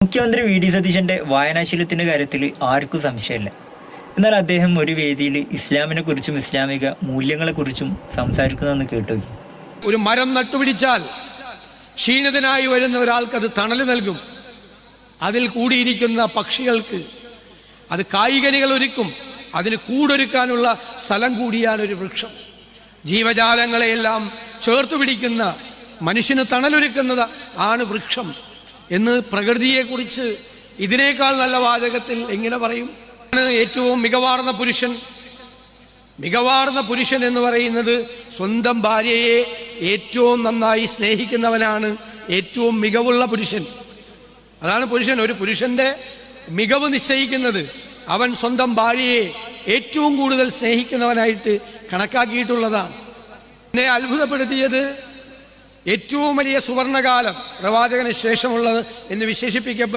മുഖ്യമന്ത്രി V D സതീശന്റെ വായനാശീലത്തിന്റെ കാര്യത്തിൽ ആർക്കും സംശയമില്ല. എന്നാൽ അദ്ദേഹം ഒരു വേദിയിൽ ഇസ്ലാമിനെ കുറിച്ചും ഇസ്ലാമിക മൂല്യങ്ങളെ കുറിച്ചും സംസാരിക്കുന്നതെന്ന് കേട്ടു. ഒരു മരം നട്ടുപിടിച്ചാൽ ക്ഷീണിതനായി വരുന്ന ഒരാൾക്ക് അത് തണൽ നൽകും. അതിൽ കൂടിയിരിക്കുന്ന പക്ഷികൾക്ക് അത് കായികനികൾ ഒരുക്കും. അതിന് കൂടൊരുക്കാനുള്ള സ്ഥലം കൂടിയാണ് ഒരു വൃക്ഷം. ജീവജാലങ്ങളെയെല്ലാം ചേർത്തു പിടിക്കുന്ന, മനുഷ്യന് തണലൊരുക്കുന്നത് ആണ് വൃക്ഷം എന്ന് പ്രകൃതിയെക്കുറിച്ച് ഇതിനേക്കാൾ നല്ല വാചകത്തിൽ എങ്ങനെ പറയും? ഏറ്റവും മികവാർന്ന പുരുഷൻ എന്ന് പറയുന്നത് സ്വന്തം ഭാര്യയെ ഏറ്റവും നന്നായി സ്നേഹിക്കുന്നവനാണ് ഏറ്റവും മികവുള്ള പുരുഷൻ. അതാണ് പുരുഷൻ. ഒരു പുരുഷന്റെ മികവ് നിശ്ചയിക്കുന്നത് അവൻ സ്വന്തം ഭാര്യയെ ഏറ്റവും കൂടുതൽ സ്നേഹിക്കുന്നവനായിട്ട് കണക്കാക്കിയിട്ടുള്ളതാണ്. എന്നെ അത്ഭുതപ്പെടുത്തിയത് ഏറ്റവും വലിയ സുവർണകാലം പ്രവാചകന് ശേഷമുള്ളത് എന്ന് വിശേഷിപ്പിക്കപ്പെട്ട